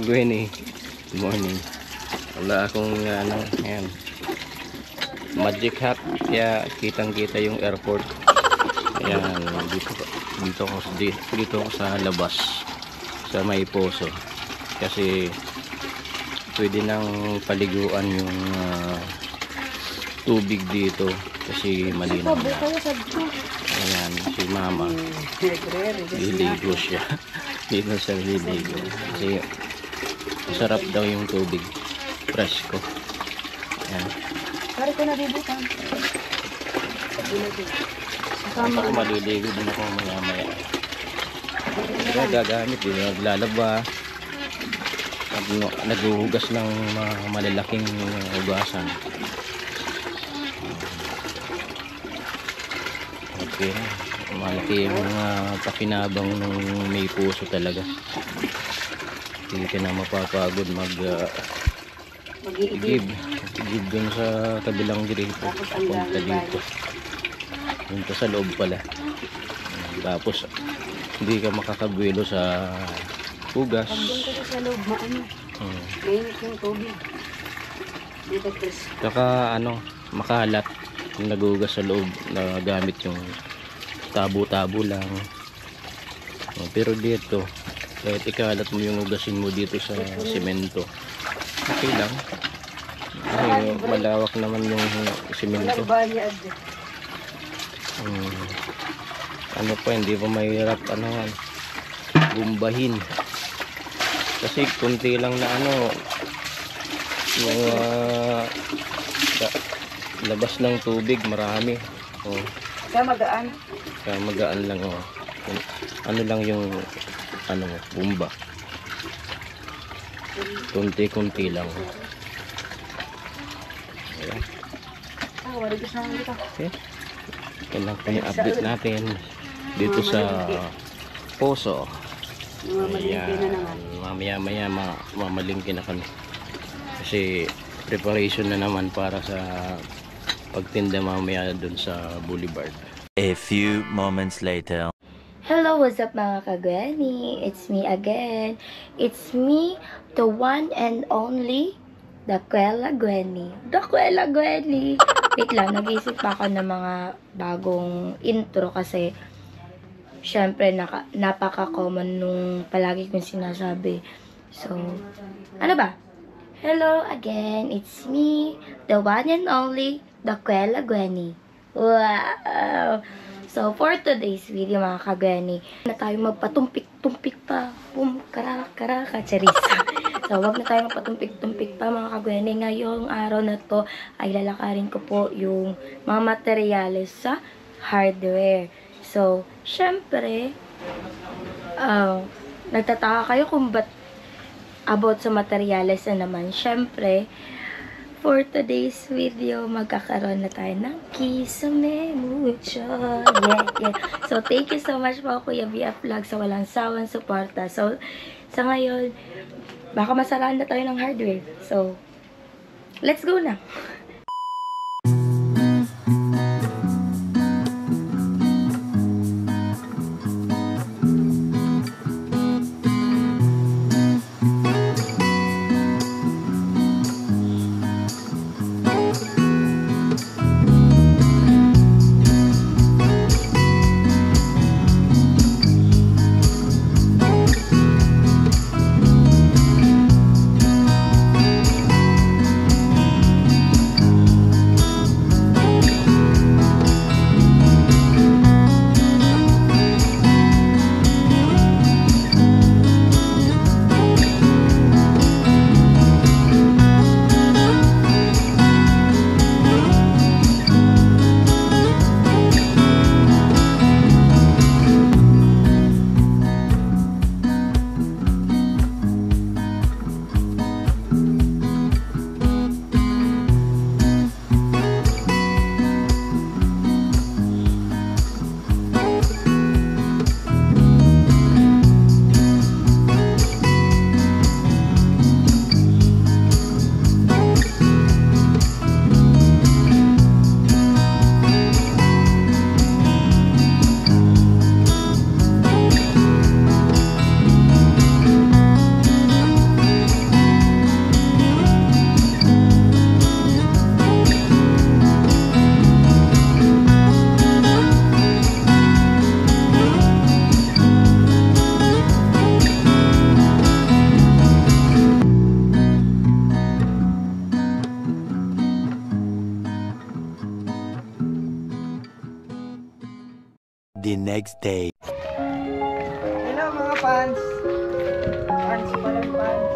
Gwenny. Good morning. Wala akong ano, ayan. Magic hat. Kaya kitang-kita yung airport. Ayan, dito ako sa labas. Sa may poso. Kasi pwede nang paliguan yung tubig dito. Kasi malinaw na. Ayan, si mama. Liligo siya. Dito sa liligo. Kasi masarap daw yung tubig. Presko. Ayan. Pare ko nabubutan. Ako maliligo din ako maya-maya. Kaya gagamit din. Naglalaba. Naghuhugas ng malalaking hugasan. Okay. Malaki yung pakinabang ng may puso talaga. Hindi ka na mapapagod mag-give dun sa kabilang dito. Punta dito. Punta sa loob pala. Tapos hindi ka makakabuelo sa hugas. Punta sa loob, maano. Mainit yung tubig. Dito Chris. Saka ano, makalat. Yung nagugas sa loob na gamit yung tabo-tabo lang. Pero dito kahit ikalat mo yung hugasin mo dito sa semento, okay lang. Kasi malawak naman yung semento. Ano pa, hindi pa mahirap bumbahin. Kasi kunti lang na yung labas ng tubig marami. Kaya magaan. Kaya magaan lang. Ano lang yung bumba. Kunti-kunti lang. Ayan. Wala gusto naman dito. Okay. Yan lang po yung update natin dito sa Poso. Mamalingki na naman. Mamaya-maya mamalingki na kami. Kasi preparation na naman para sa pagtinda mamaya dun sa Boulevard. A few moments later. Hello, what's up mga kagweni? It's me again. It's me, the one and only Daquela Gwenny. Daquela Gwenny! Wait lang, nag-iisip pa ako ng mga bagong intro kasi syempre napaka-common nung palagi kong sinasabi. So, ano ba? Hello again, it's me, the one and only Daquela Gwenny. Wow! So, for today's video mga kagweni, na tayo magpatumpik-tumpik pa. Karaka, charisa. So, wag na tayo magpatumpik-tumpik pa mga kagweni. Ngayong araw na to ay lalakarin ko po yung mga materyales sa hardware. So, syempre, nagtataka kayo kung ba't about sa materyales na naman. Syempre, for today's video, magkakaroon na tayo ng Kisame Mucho. Yeah. So, thank you so much po, Kuya BF Vlog, sa walang sawang suporta. So, sa ngayon, baka masaraan na tayo ng hardware. So, let's go na. the next day. Hello mga fans. Fans pa lang fans.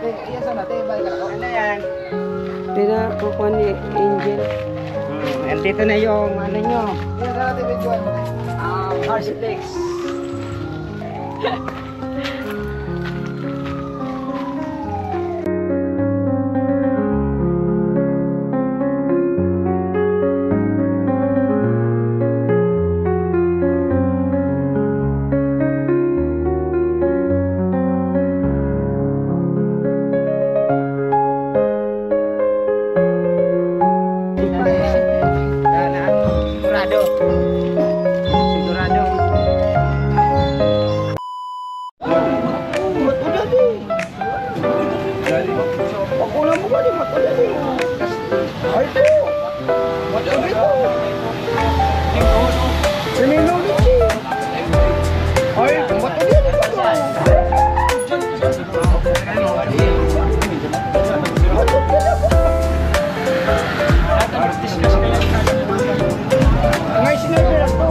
Iya sana tayo ba ano yan? Tira, kukuha ni Angel. Andito na yung ano nyo. Yung sa ating video Arciplex. Sigurado. Ako lang mo ba di matulad eh. Ay ito. Matulad ito. Sinilong ito. Ay, matulad ngay sniper ako.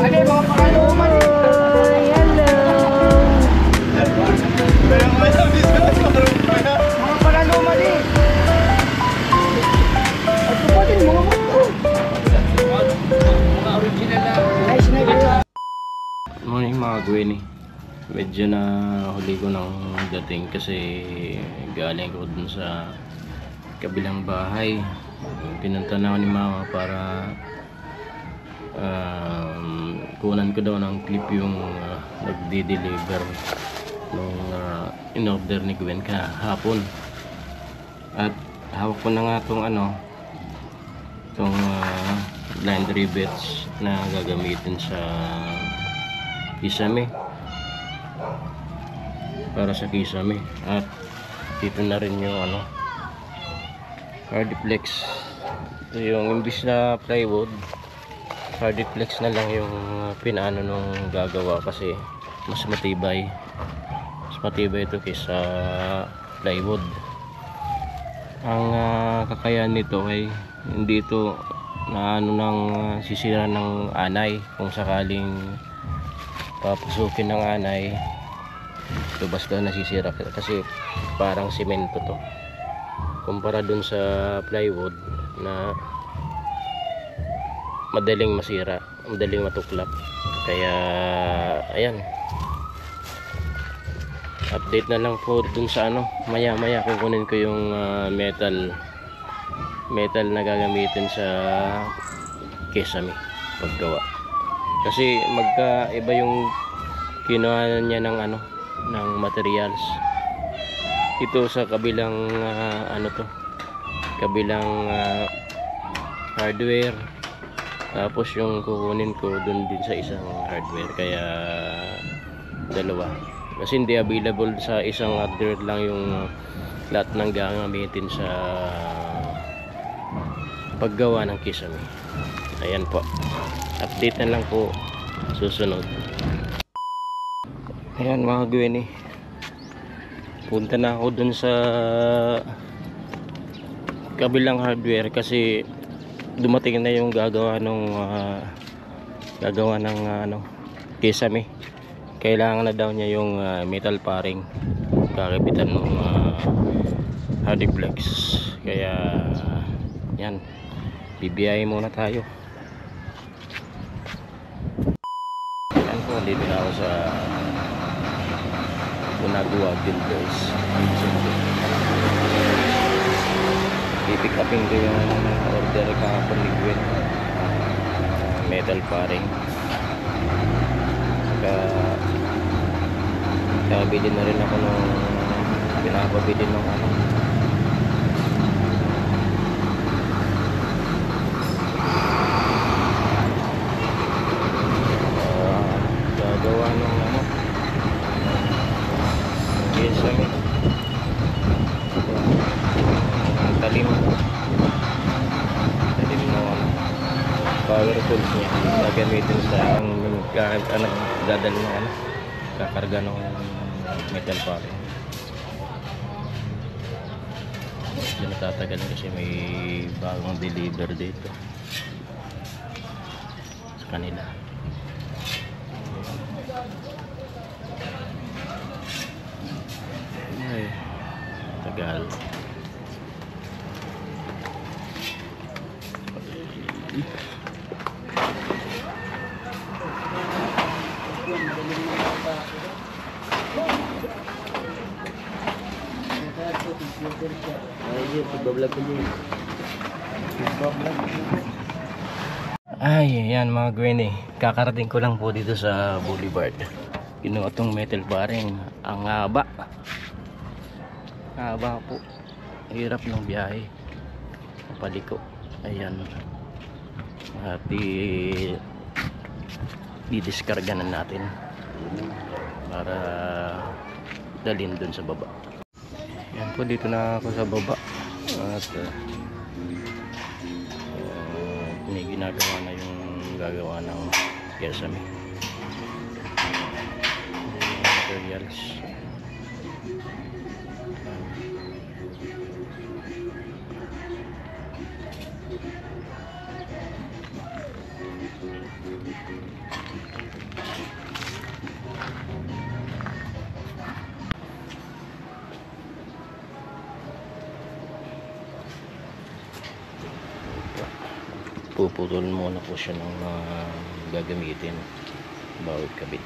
Ano yung mga pakaluman? Mga pakaluman eh. At ito pa din mga moto. Mga original na. Ngay sniper. Morning mga Gwenny. Medyo na huli ko ng dating kasi galing ko dun sa kabilang bahay. Pinunta na ako ni mama para kunan ko daw ng clip yung nagdi-deliver nung in-order ni Gwen kahapon. At hawak ko na nga tong tong laundry beds na gagamitin sa kisame, para sa kisame. At dito na rin yung hardiplex. Ito yung imbis na plywood, hardiplex na lang yung pinano nung gagawa kasi mas matibay ito kaysa plywood. Ang kakayahan nito ay hindi ito na ng sisira ng anay. Kung sakaling papasukin ng anay, ito basta nasisira kasi parang simento to kumpara dun sa plywood na madaling masira, madaling matuklap. Kaya ayan, update na lang po dun sa maya maya kukunin ko yung metal na gagamitin sa kisame paggawa. Kasi magkaiba yung kinuha niya ng ng materials. Ito sa kabilang kabilang hardware, tapos yung kukunin ko dun din sa isang hardware, kaya dalawa. Kasi hindi available sa isang hardware lang yung lahat ng gagamitin sa paggawa ng kisame. Ayan po, update na lang po susunod. Ayan mga Gwenny, punta na ako dun sa kabilang hardware kasi dumating na yung gagawa ng kisame. Kailangan na daw niya yung metal paring kakabitan ng hardiplex. Kaya yan, bibiyahe muna tayo. Yan po, dito na ako sa Gunagawa din guys. I-pick upin ko yung order kahapon ni Gwen, metal paring. Kaya bilhin na rin ako nung pinapabili ng gagawa ng kisame. Talim power tools niya gagamitin sa nagdadala ng kakarga ng metal paring. Medyo natatagal kasi may bagong deliver dito sa kanila. Ay, tagal. Ay, yan mga Gwenny. Kakarating ko lang po dito sa Boulevard. Kinuha tong metal bearing. Ang haba. Haba po. Hirap ng biyahe. Paliko. Ayan. At i-discarga na natin para dalhin dun sa baba. Yan po, dito na ako sa baba. At may ginagawa na yung gagawa ng kesame materials. Puputol muna po siya ng mga gagamitin bawat kabit.